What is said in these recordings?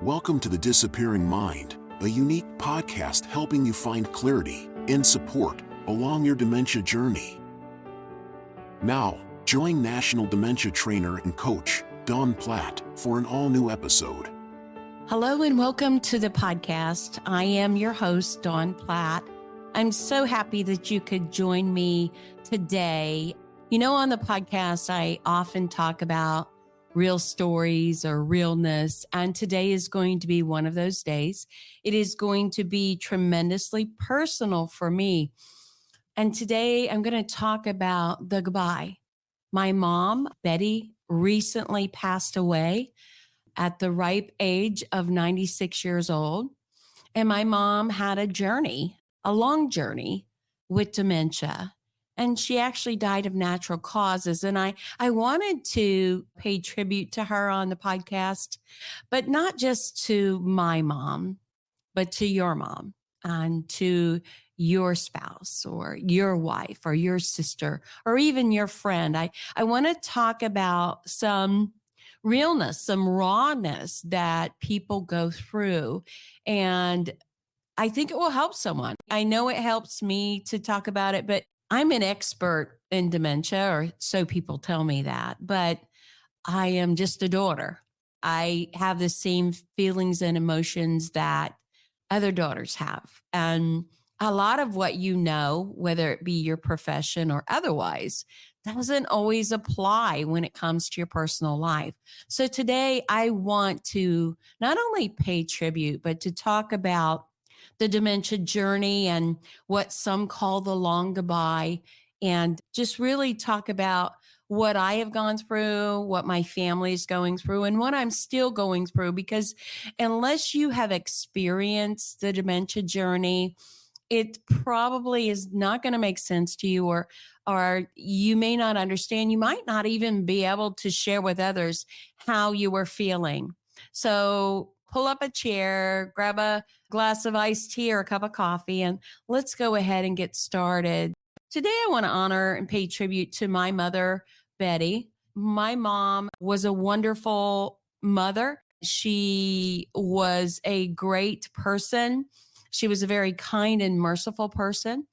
Welcome to The Disappearing Mind, a unique podcast helping you find clarity and support along your dementia journey. Now, join National Dementia Trainer and Coach Dawn Platt for an all-new episode. Hello and welcome to the podcast. I am your host, Dawn Platt. I'm so happy that you could join me today. You know, on the podcast, I often talk about real stories or realness, and today is going to be one of those days. It is going to be tremendously personal for me. And today I'm going to talk about the goodbye. My mom, Betty, recently passed away at the ripe age of 96 years old. And my mom had a journey, a long journey with dementia. And she actually died of natural causes. And I wanted to pay tribute to her on the podcast, but not just to my mom, but to your mom and to your spouse or your wife or your sister or even your friend. I want to talk about some realness, some rawness that people go through. And I think it will help someone. I know it helps me to talk about it, but I'm an expert in dementia, or so people tell me that, but I am just a daughter. I have the same feelings and emotions that other daughters have. And a lot of what you know, whether it be your profession or otherwise, doesn't always apply when it comes to your personal life. So today I want to not only pay tribute, but to talk about the dementia journey and what some call the long goodbye, and just really talk about what I have gone through, what my family is going through, and what I'm still going through. Because unless you have experienced the dementia journey, it probably is not going to make sense to you, or you may not understand. You might not even be able to share with others how you were feeling. So pull up a chair, grab a glass of iced tea or a cup of coffee, and let's go ahead and get started. Today, I want to honor and pay tribute to my mother, Betty. My mom was a wonderful mother. She was a great person. She was a very kind and merciful person.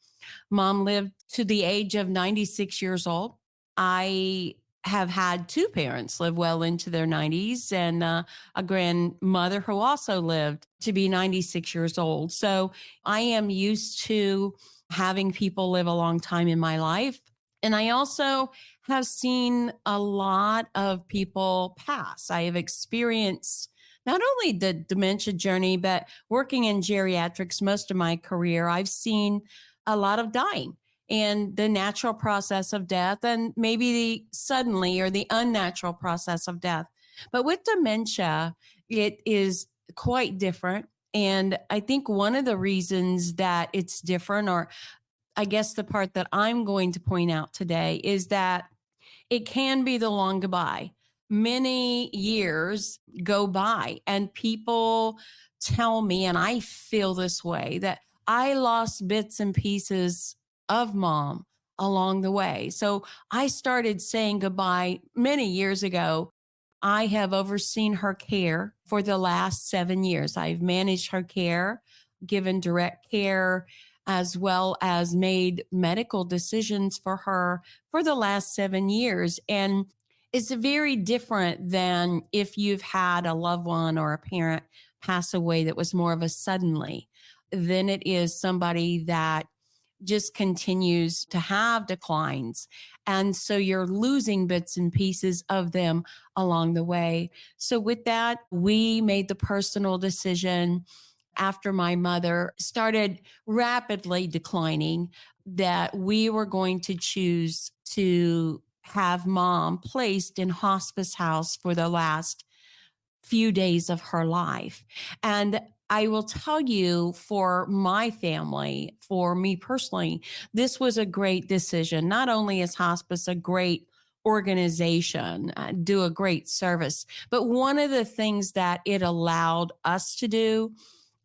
Mom lived to the age of 96 years old. I have had two parents live well into their 90s and a grandmother who also lived to be 96 years old. So I am used to having people live a long time in my life. And I also have seen a lot of people pass. I have experienced not only the dementia journey, but working in geriatrics most of my career, I've seen a lot of dying and the natural process of death, and maybe the suddenly or the unnatural process of death. But with dementia, it is quite different. And I think one of the reasons that it's different, or I guess the part that I'm going to point out today, is that it can be the long goodbye. Many years go by and people tell me, and I feel this way, that I lost bits and pieces of mom along the way. So I started saying goodbye many years ago. I have overseen her care for the last 7 years. I've managed her care, given direct care, as well as made medical decisions for her for the last 7 years. And it's very different than if you've had a loved one or a parent pass away that was more of a suddenly, than it is somebody that just continues to have declines. And so you're losing bits and pieces of them along the way. So with that, we made the personal decision after my mother started rapidly declining that we were going to choose to have mom placed in hospice house for the last few days of her life. And I will tell you, for my family, for me personally, this was a great decision. Not only is hospice a great organization, do a great service, but one of the things that it allowed us to do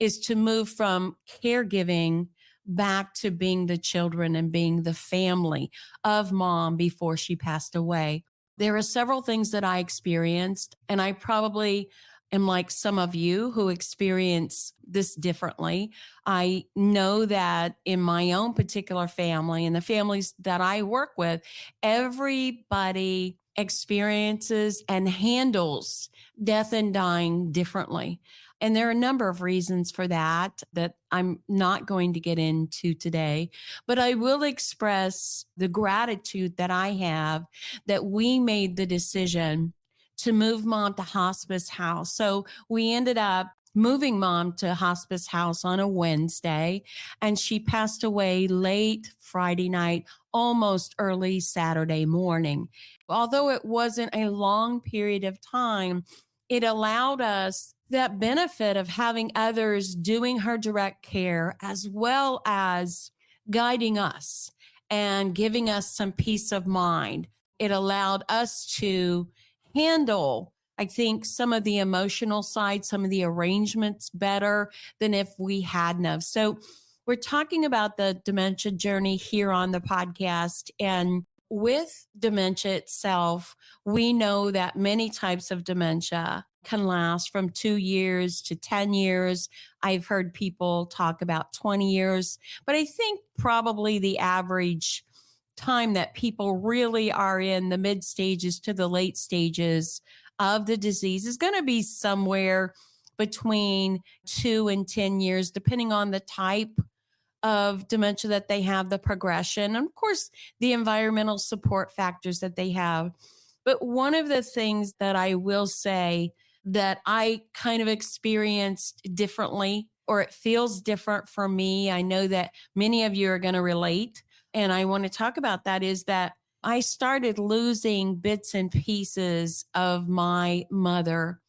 is to move from caregiving back to being the children and being the family of mom before she passed away. There are several things that I experienced, and I probably am like some of you who experience this differently. I know that in my own particular family and the families that I work with, everybody experiences and handles death and dying differently. And there are a number of reasons for that I'm not going to get into today, but I will express the gratitude that I have that we made the decision to move mom to hospice house. So we ended up moving mom to hospice house on a Wednesday, and she passed away late Friday night, almost early Saturday morning. Although it wasn't a long period of time, it allowed us that benefit of having others doing her direct care as well as guiding us and giving us some peace of mind. It allowed us to handle, I think, some of the emotional side, some of the arrangements better than if we hadn't have. So we're talking about the dementia journey here on the podcast. And with dementia itself, we know that many types of dementia can last from 2 years to 10 years. I've heard people talk about 20 years, but I think probably the average time that people really are in the mid stages to the late stages of the disease is going to be somewhere between 2 and 10 years, depending on the type of dementia that they have, the progression, and of course, the environmental support factors that they have. But one of the things that I will say that I kind of experienced differently, or it feels different for me, I know that many of you are going to relate, and I want to talk about that, is that I started losing bits and pieces of my mother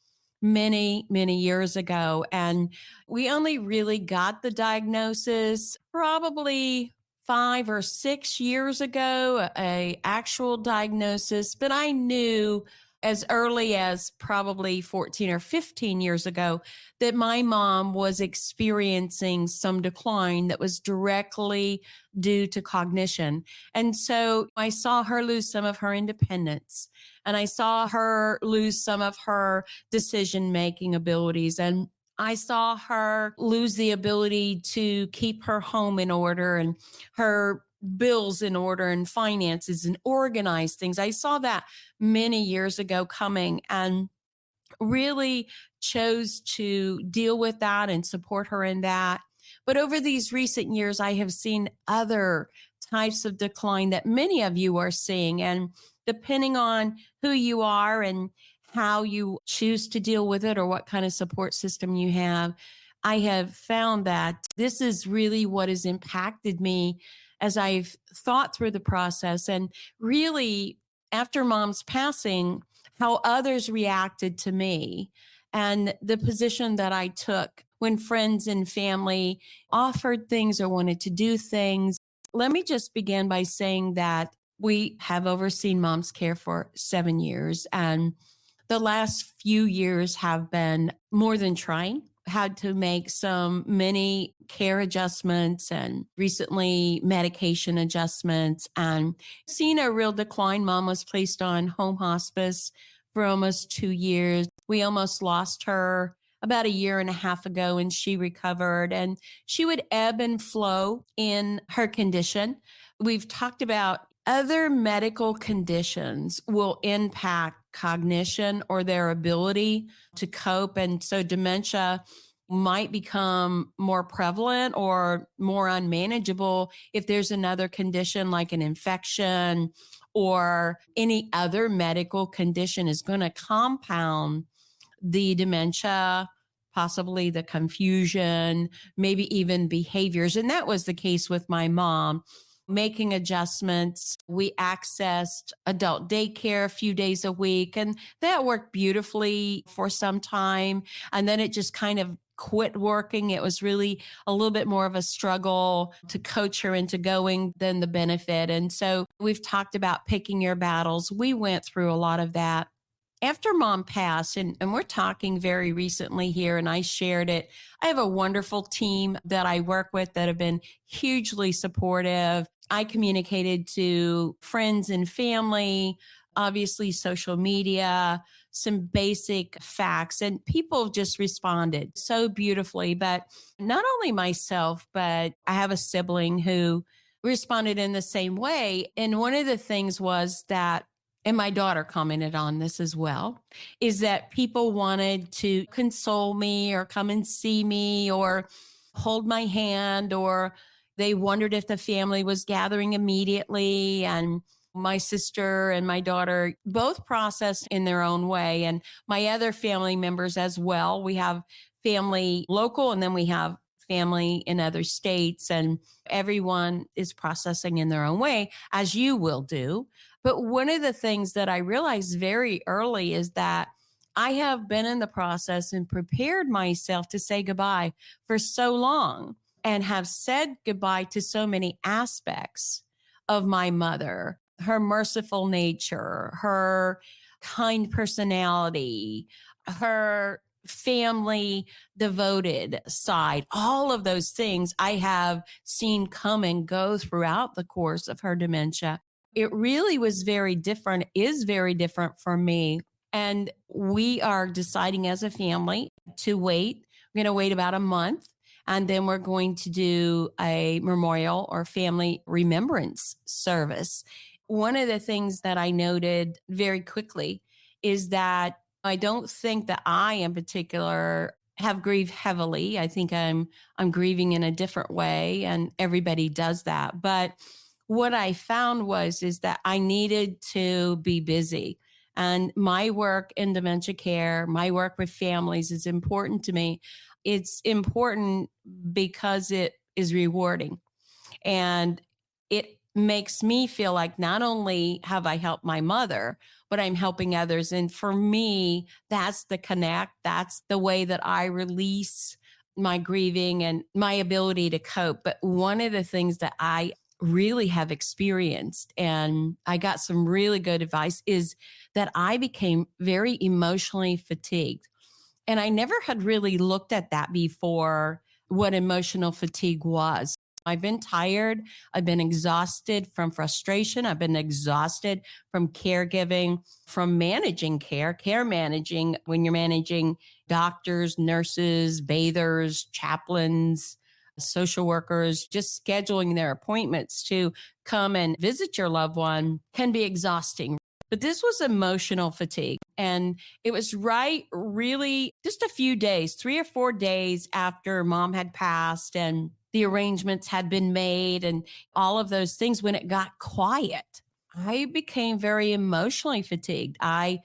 many, many years ago. And we only really got the diagnosis probably 5 or 6 years ago, a actual diagnosis, but I knew as early as probably 14 or 15 years ago that my mom was experiencing some decline that was directly due to cognition. And so I saw her lose some of her independence, and I saw her lose some of her decision making abilities. And I saw her lose the ability to keep her home in order and her bills in order and finances and organize things. I saw that many years ago coming, and really chose to deal with that and support her in that. But over these recent years, I have seen other types of decline that many of you are seeing. And depending on who you are and how you choose to deal with it or what kind of support system you have, I have found that this is really what has impacted me as I've thought through the process. And really, after mom's passing, how others reacted to me and the position that I took when friends and family offered things or wanted to do things. Let me just begin by saying that we have overseen mom's care for 7 years, and the last few years have been more than trying. Had to make some many care adjustments and recently medication adjustments, and seen a real decline. Mom was placed on home hospice for almost 2 years. We almost lost her about a year and a half ago, and she recovered, and she would ebb and flow in her condition. We've talked about other medical conditions will impact cognition or their ability to cope. And so dementia might become more prevalent or more unmanageable if there's another condition like an infection or any other medical condition is going to compound the dementia, possibly the confusion, maybe even behaviors. And that was the case with my mom. Making adjustments. We accessed adult daycare a few days a week, and that worked beautifully for some time. And then it just kind of quit working. It was really a little bit more of a struggle to coach her into going than the benefit. And so we've talked about picking your battles. We went through a lot of that. After mom passed, and we're talking very recently here, and I shared it, I have a wonderful team that I work with that have been hugely supportive. I communicated to friends and family obviously social media, some basic facts, and people just responded so beautifully. But not only myself, but I have a sibling who responded in the same way. And one of the things was that, and my daughter commented on this as well, is that people wanted to console me or come and see me or hold my hand, or they wondered if the family was gathering immediately. And my sister and my daughter both processed in their own way, and my other family members as well. We have family local, and then we have family in other states, and everyone is processing in their own way, as you will do. But one of the things that I realized very early is that I have been in the process and prepared myself to say goodbye for so long, and have said goodbye to so many aspects of my mother, her merciful nature, her kind personality, her family devoted side. All of those things I have seen come and go throughout the course of her dementia. It really was very different, is very different for me. And we are deciding as a family to wait. We're going to wait about a month, and then we're going to do a memorial or family remembrance service. One of the things that I noted very quickly is that I don't think that I in particular have grieved heavily. I think I'm grieving in a different way, and everybody does that. But what I found is that I needed to be busy. And my work in dementia care, my work with families is important to me. It's important because it is rewarding. And it makes me feel like not only have I helped my mother, but I'm helping others. And for me, that's the connect. That's the way that I release my grieving and my ability to cope. But one of the things that I really have experienced, and I got some really good advice, is that I became very emotionally fatigued. And I never had really looked at that before, what emotional fatigue was. I've been tired. I've been exhausted from frustration. I've been exhausted from caregiving, from managing care managing, when you're managing doctors, nurses, bathers, chaplains, social workers, just scheduling their appointments to come and visit your loved one can be exhausting. But this was emotional fatigue. And it was really just a few days, 3 or 4 days after mom had passed and the arrangements had been made and all of those things, when it got quiet, I became very emotionally fatigued. I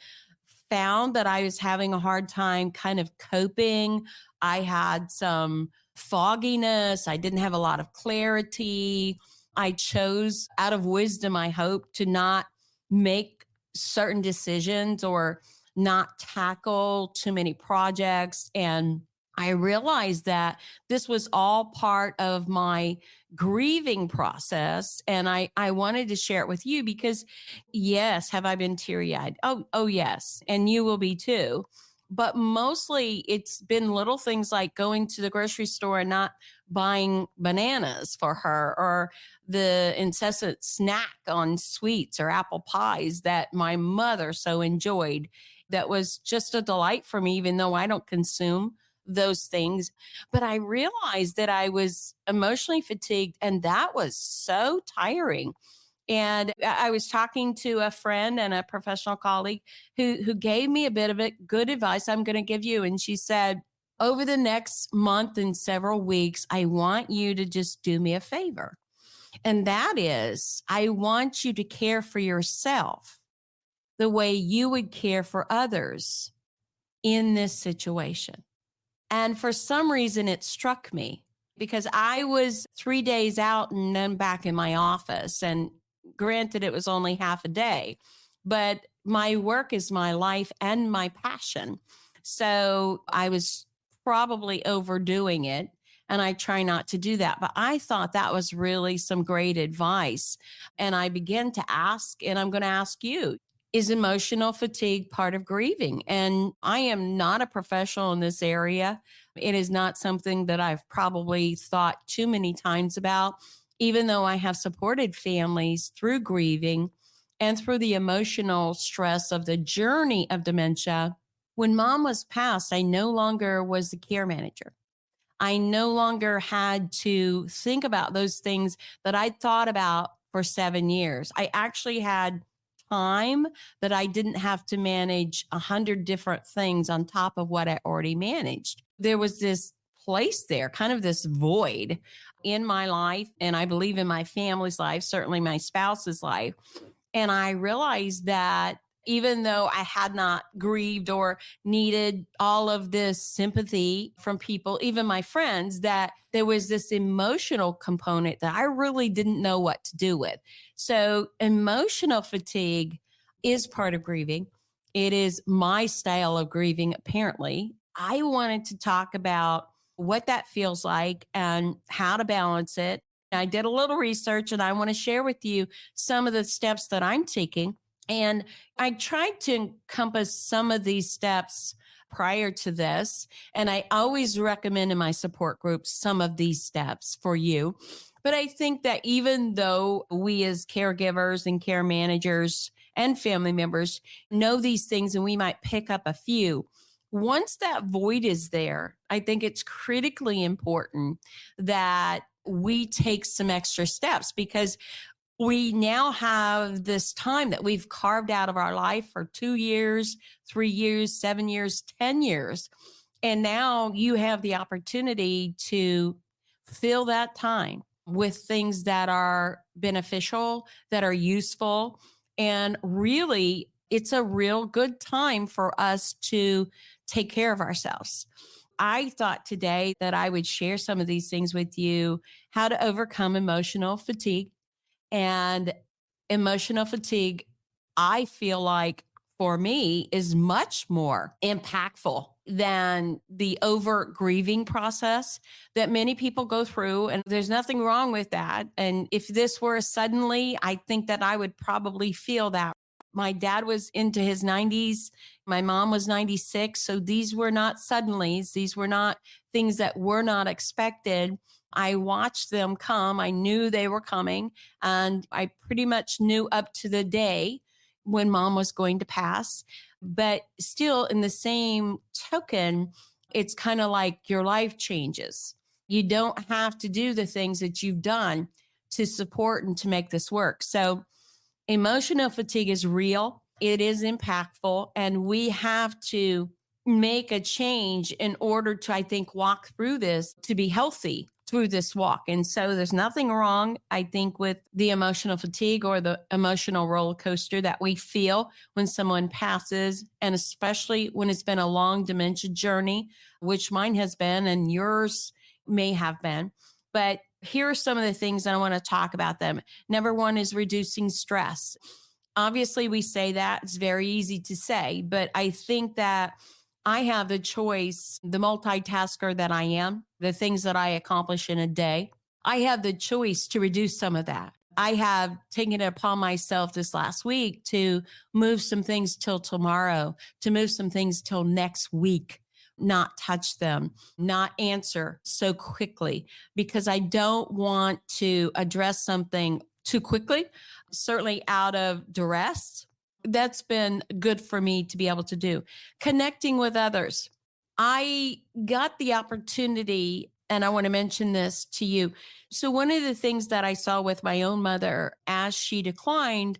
found that I was having a hard time kind of coping. I had some fogginess. I didn't have a lot of clarity. I chose, out of wisdom, I hope, to not make certain decisions or not tackle too many projects. And I realized that this was all part of my grieving process. And I wanted to share it with you because, yes, have I been teary eyed? Oh, yes. And you will be too. But mostly it's been little things like going to the grocery store and not buying bananas for her, or the incessant snack on sweets or apple pies that my mother so enjoyed. That was just a delight for me, even though I don't consume those things. But I realized that I was emotionally fatigued, and that was so tiring. And I was talking to a friend and a professional colleague who gave me a bit of it, good advice I'm going to give you. And she said, over the next month and several weeks, I want you to just do me a favor. And that is, I want you to care for yourself the way you would care for others in this situation. And for some reason, it struck me because I was 3 days out and then back in my office. And granted, it was only half a day, but my work is my life and my passion. So I was probably overdoing it. And I try not to do that. But I thought that was really some great advice. And I began to ask, and I'm going to ask you, is emotional fatigue part of grieving? And I am not a professional in this area. It is not something that I've probably thought too many times about, even though I have supported families through grieving. and through the emotional stress of the journey of dementia. When mom was passed, I no longer was the care manager. I no longer had to think about those things that I thought about for 7 years. I actually had time that I didn't have to manage 100 different things on top of what I already managed. There was this place there, kind of this void in my life, and I believe in my family's life, certainly my spouse's life. And I realized that even though I had not grieved or needed all of this sympathy from people, even my friends, that there was this emotional component that I really didn't know what to do with. So, emotional fatigue is part of grieving. It is my style of grieving, apparently. I wanted to talk about what that feels like and how to balance it. I did a little research and I want to share with you some of the steps that I'm taking. And I tried to encompass some of these steps prior to this. And I always recommend in my support groups some of these steps for you. But I think that even though we as caregivers and care managers and family members know these things and we might pick up a few, once that void is there, I think it's critically important that we take some extra steps because we now have this time that we've carved out of our life for 2 years, 3 years, 7 years, 10 years. And now you have the opportunity to fill that time with things that are beneficial, that are useful. And really, it's a real good time for us to take care of ourselves. I thought today that I would share some of these things with you, how to overcome emotional fatigue. And emotional fatigue, I feel like for me, is much more impactful than the overt grieving process that many people go through. And there's nothing wrong with that. And if this were suddenly, I think that I would probably feel that. My dad was into his 90s. My mom was 96. So these were not suddenlies. These were not things that were not expected. I watched them come. I knew they were coming. And I pretty much knew up to the day when mom was going to pass. But still, in the same token, it's kind of like your life changes. You don't have to do the things that you've done to support and to make this work. So, emotional fatigue is real, it is impactful, and we have to make a change in order to, I think, walk through this to be healthy through this walk. And so there's nothing wrong, I think, with the emotional fatigue or the emotional roller coaster that we feel when someone passes, and especially when it's been a long dementia journey, which mine has been and yours may have been. But here are some of the things that I want to talk about them. Number one is reducing stress. Obviously, we say that it's very easy to say, but I think that I have the choice, the multitasker that I am, the things that I accomplish in a day. I have the choice to reduce some of that. I have taken it upon myself this last week to move some things till tomorrow, to move some things till next week, not touch them, not answer so quickly, because I don't want to address something too quickly, certainly out of duress. That's been good for me to be able to do. Connecting with others. I got the opportunity, and I want to mention this to you. So, one of the things that I saw with my own mother as she declined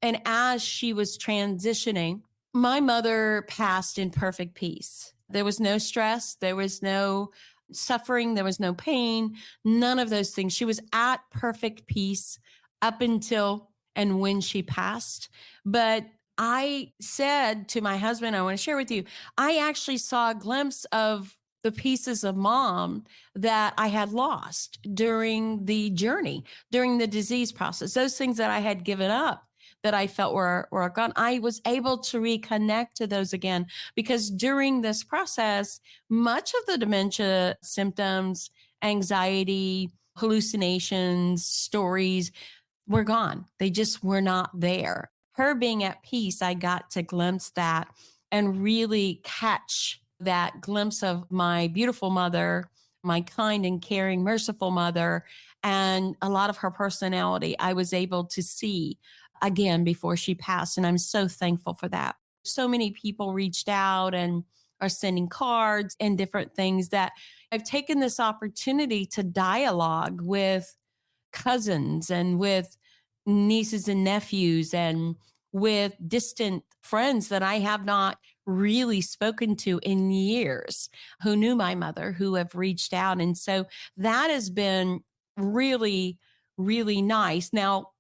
and as she was transitioning, my mother passed in perfect peace. There was no stress, there was no suffering, there was no pain, none of those things. She was at perfect peace up until and when she passed. But I said to my husband, I want to share with you, I actually saw a glimpse of the pieces of mom that I had lost during the journey, during the disease process, those things that I had given up that I felt were gone. I was able to reconnect to those again because during this process, much of the dementia symptoms, anxiety, hallucinations, stories were gone. They just were not there. Her being at peace, I got to glimpse that and really catch that glimpse of my beautiful mother, my kind and caring, merciful mother, and a lot of her personality I was able to see again before she passed. And I'm so thankful for that. So many people reached out and are sending cards and different things that I've taken this opportunity to dialogue with cousins and with nieces and nephews and with distant friends that I have not really spoken to in years who knew my mother, who have reached out. And so that has been really, really nice. Now,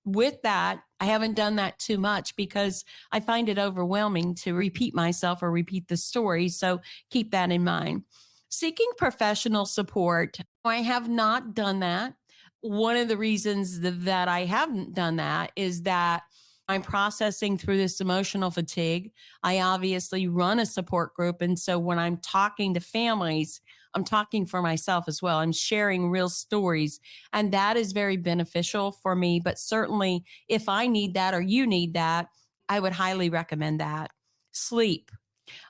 with that, I haven't done that too much because I find it overwhelming to repeat myself or repeat the story. So keep that in mind. Seeking professional support, I have not done that. One of the reasons that I haven't done that is that I'm processing through this emotional fatigue. I obviously run a support group. And so when I'm talking to families, I'm talking for myself as well. I'm sharing real stories. And that is very beneficial for me. But certainly, if I need that or you need that, I would highly recommend that. Sleep.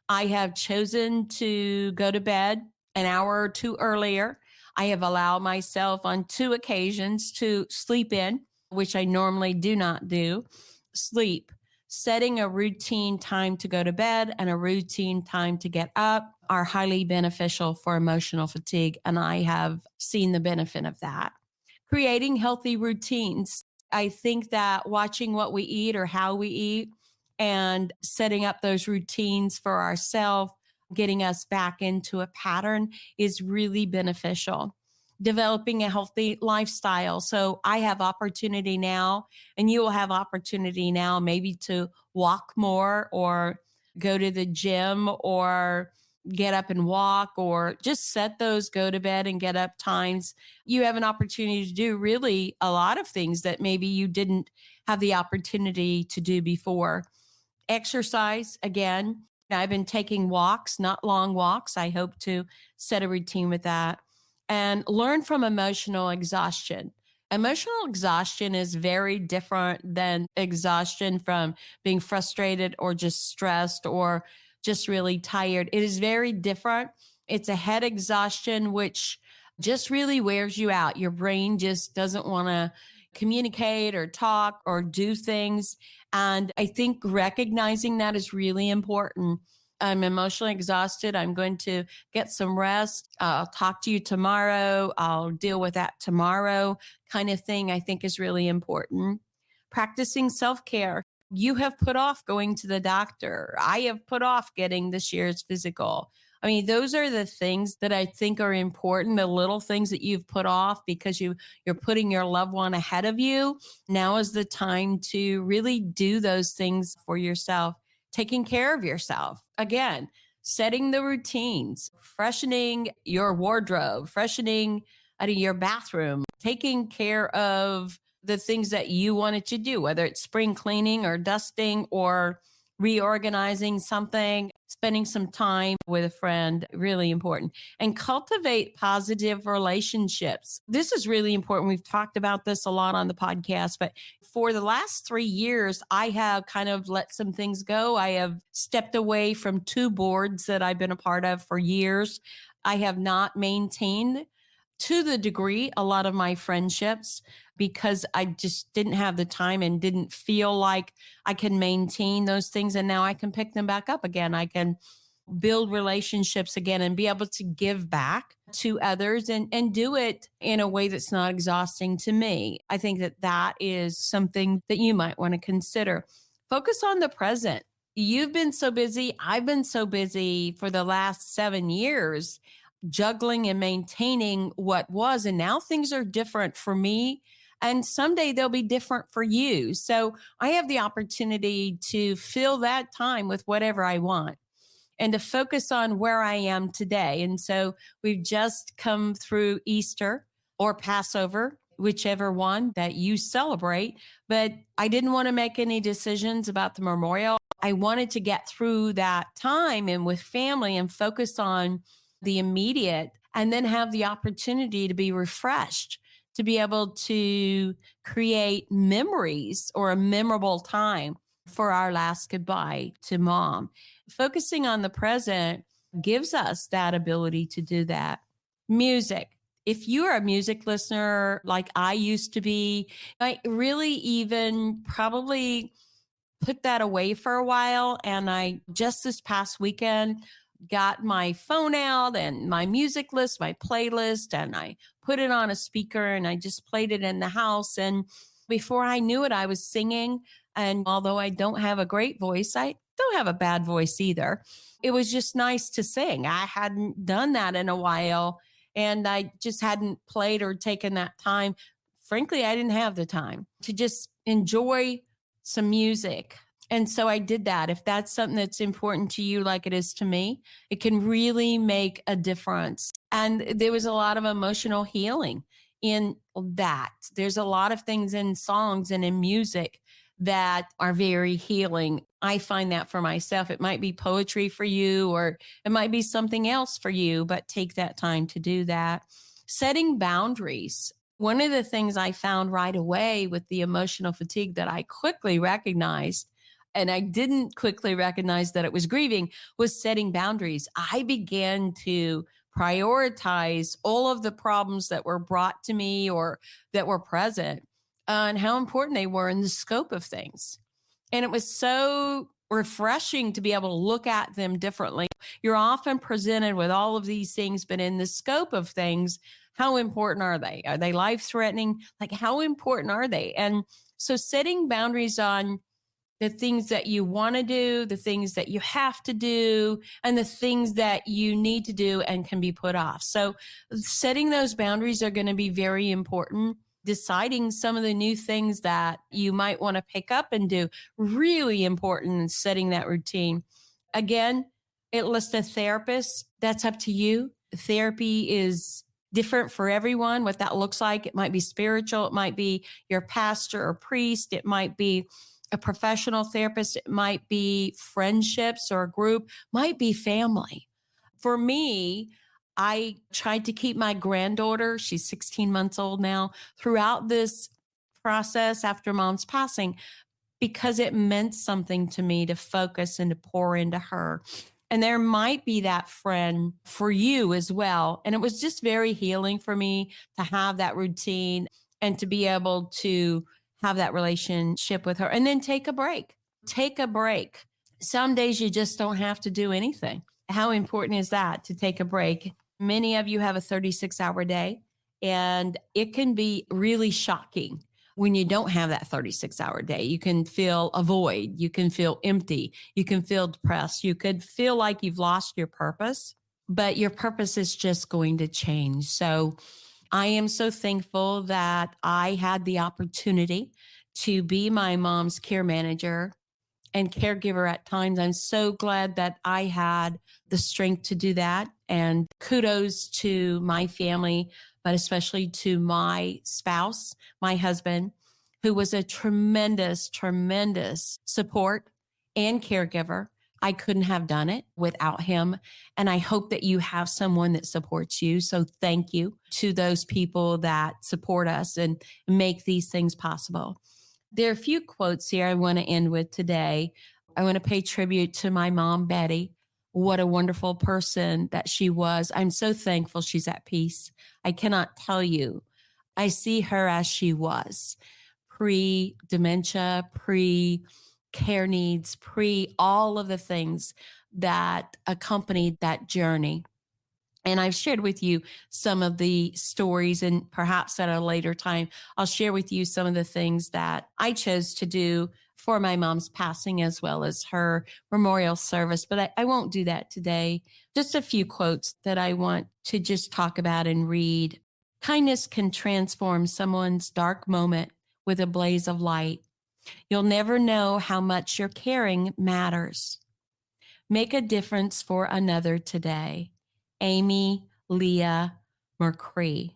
I have chosen to go to bed an hour or two earlier. I have allowed myself on 2 occasions to sleep in, which I normally do not do. Sleep, setting a routine time to go to bed and a routine time to get up are highly beneficial for emotional fatigue. And I have seen the benefit of that. Creating healthy routines. I think that watching what we eat or how we eat and setting up those routines for ourselves, getting us back into a pattern is really beneficial. Developing a healthy lifestyle. So I have opportunity now, and you will have opportunity now maybe to walk more or go to the gym or get up and walk or just set those go to bed and get up times. You have an opportunity to do really a lot of things that maybe you didn't have the opportunity to do before. Exercise, again, I've been taking walks, not long walks. I hope to set a routine with that and learn from emotional exhaustion. Emotional exhaustion is very different than exhaustion from being frustrated or just stressed or just really tired. It is very different. It's a head exhaustion, which just really wears you out. Your brain just doesn't want to communicate or talk or do things. And I think recognizing that is really important. I'm emotionally exhausted. I'm going to get some rest. I'll talk to you tomorrow. I'll deal with that tomorrow kind of thing, I think is really important. Practicing self-care. You have put off going to the doctor. I have put off getting this year's physical. I mean, those are the things that I think are important, the little things that you've put off because you're putting your loved one ahead of you. Now is the time to really do those things for yourself, taking care of yourself. Again, setting the routines, freshening your wardrobe, freshening out of your bathroom, taking care of the things that you wanted to do, whether it's spring cleaning or dusting or reorganizing something, spending some time with a friend, really important. And cultivate positive relationships. This is really important. We've talked about this a lot on the podcast, but for the last 3 years, I have kind of let some things go. I have stepped away from 2 boards that I've been a part of for years. I have not maintained to the degree a lot of my friendships because I just didn't have the time and didn't feel like I can maintain those things. And now I can pick them back up again. I can build relationships again and be able to give back to others and do it in a way that's not exhausting to me. I think that that is something that you might want to consider. Focus on the present. You've been so busy. I've been so busy for the last 7 years juggling and maintaining what was. And now things are different for me. And someday they'll be different for you. So I have the opportunity to fill that time with whatever I want and to focus on where I am today. And so we've just come through Easter or Passover, whichever one that you celebrate. But I didn't want to make any decisions about the memorial. I wanted to get through that time and with family and focus on the immediate and then have the opportunity to be refreshed, to be able to create memories or a memorable time for our last goodbye to mom. Focusing on the present gives us that ability to do that. Music. If you're a music listener like I used to be, I really even probably put that away for a while. And I just this past weekend got my phone out and my music list, my playlist, and I put it on a speaker and I just played it in the house. And before I knew it, I was singing. And although I don't have a great voice, I don't have a bad voice either. It was just nice to sing. I hadn't done that in a while and I just hadn't played or taken that time. Frankly, I didn't have the time to just enjoy some music. And so I did that. If that's something that's important to you, like it is to me, it can really make a difference. And there was a lot of emotional healing in that. There's a lot of things in songs and in music that are very healing. I find that for myself. It might be poetry for you, or it might be something else for you, but take that time to do that. Setting boundaries. One of the things I found right away with the emotional fatigue that I quickly recognized, and I didn't quickly recognize that it was grieving, was setting boundaries. I began to prioritize all of the problems that were brought to me or that were present and how important they were in the scope of things. And it was so refreshing to be able to look at them differently. You're often presented with all of these things, but in the scope of things, how important are they? Are they life threatening? Like, how important are they? And so setting boundaries on the things that you want to do, the things that you have to do, and the things that you need to do and can be put off. So setting those boundaries are going to be very important. Deciding some of the new things that you might want to pick up and do, really important in setting that routine. Again, it lists a therapist. That's up to you. Therapy is different for everyone, what that looks like. It might be spiritual. It might be your pastor or priest. It might be a professional therapist. It might be friendships or a group, might be family. For me, I tried to keep my granddaughter, she's 16 months old now, throughout this process after mom's passing, because it meant something to me to focus and to pour into her. And there might be that friend for you as well. And it was just very healing for me to have that routine and to be able to have that relationship with her. And then take a break. Take a break. Some days you just don't have to do anything. How important is that, to take a break? Many of you have a 36-hour day, and it can be really shocking when you don't have that 36-hour day. You can feel a void. You can feel empty. You can feel depressed. You could feel like you've lost your purpose, but your purpose is just going to change. So I am so thankful that I had the opportunity to be my mom's care manager and caregiver at times. I'm so glad that I had the strength to do that. And kudos to my family, but especially to my spouse, my husband, who was a tremendous, tremendous support and caregiver. I couldn't have done it without him. And I hope that you have someone that supports you. So thank you to those people that support us and make these things possible. There are a few quotes here I want to end with today. I want to pay tribute to my mom, Betty. What a wonderful person that she was. I'm so thankful she's at peace. I cannot tell you. I see her as she was, pre-dementia, pre-care needs, pre all of the things that accompanied that journey. And I've shared with you some of the stories, and perhaps at a later time, I'll share with you some of the things that I chose to do for my mom's passing, as well as her memorial service. But I won't do that today. Just a few quotes that I want to just talk about and read. Kindness can transform someone's dark moment with a blaze of light. You'll never know how much your caring matters. Make a difference for another today. Amy Leah McCree.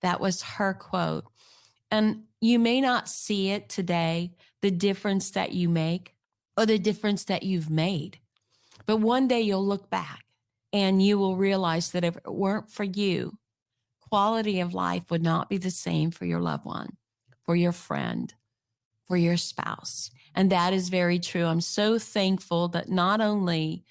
That was her quote. And you may not see it today, the difference that you make or the difference that you've made. But one day you'll look back and you will realize that if it weren't for you, quality of life would not be the same for your loved one, for your friend, for your spouse. And that is very true. I'm so thankful that not only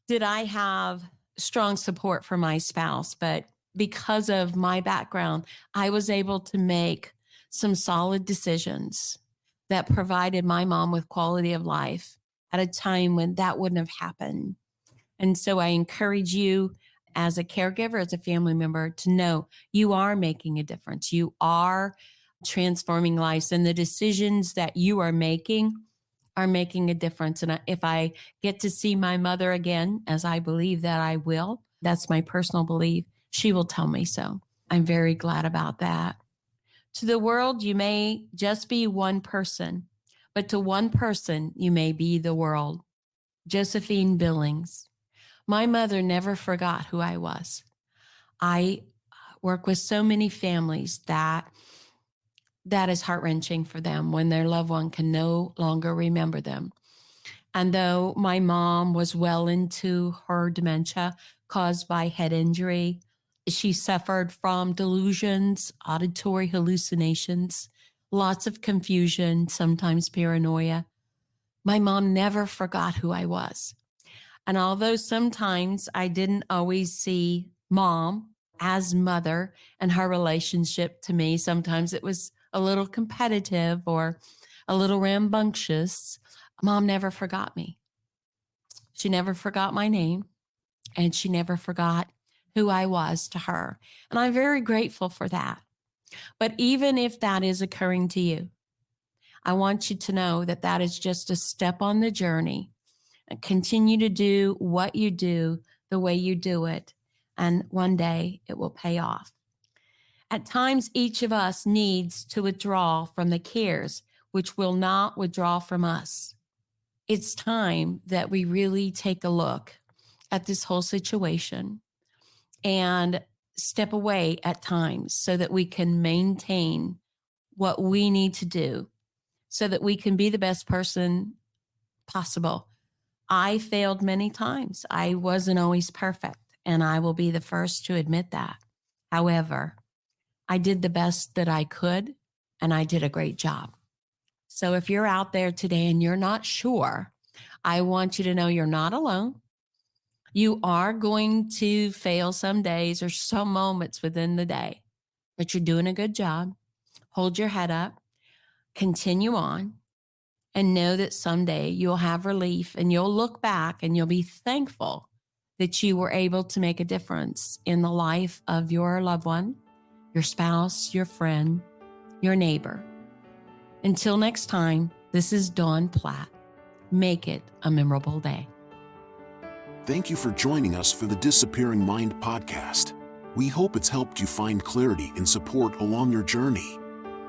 did I have strong support for my spouse, but because of my background, I was able to make some solid decisions that provided my mom with quality of life at a time when that wouldn't have happened. And so I encourage you as a caregiver, as a family member, to know you are making a difference. You are transforming lives, and the decisions that you are making a difference. And if I get to see my mother again, as I believe that I will, that's my personal belief, she will tell me so. I'm very glad about that. To the world, you may just be one person, but to one person, you may be the world. Josephine Billings. My mother never forgot who I was. I work with so many families that is heart-wrenching for them when their loved one can no longer remember them. And though my mom was well into her dementia caused by head injury, she suffered from delusions, auditory hallucinations, lots of confusion, sometimes paranoia. My mom never forgot who I was. And although sometimes I didn't always see mom as mother and her relationship to me, sometimes it was a little competitive or a little rambunctious, mom never forgot me. She never forgot my name, and she never forgot who I was to her. And I'm very grateful for that. But even if that is occurring to you, I want you to know that that is just a step on the journey. And continue to do what you do the way you do it, and one day it will pay off. At times, each of us needs to withdraw from the cares which will not withdraw from us. It's time that we really take a look at this whole situation and step away at times so that we can maintain what we need to do so that we can be the best person possible. I failed many times. I wasn't always perfect, and I will be the first to admit that. However, I did the best that I could, and I did a great job. So if you're out there today and you're not sure, I want you to know you're not alone. You are going to fail some days or some moments within the day, but you're doing a good job. Hold your head up, continue on, and know that someday you'll have relief and you'll look back and you'll be thankful that you were able to make a difference in the life of your loved one, your spouse, your friend, your neighbor. Until next time, this is Dawn Platt. Make it a memorable day. Thank you for joining us for the Disappearing Mind podcast. We hope it's helped you find clarity and support along your journey.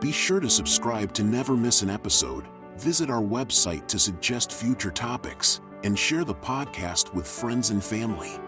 Be sure to subscribe to never miss an episode. Visit our website to suggest future topics and share the podcast with friends and family.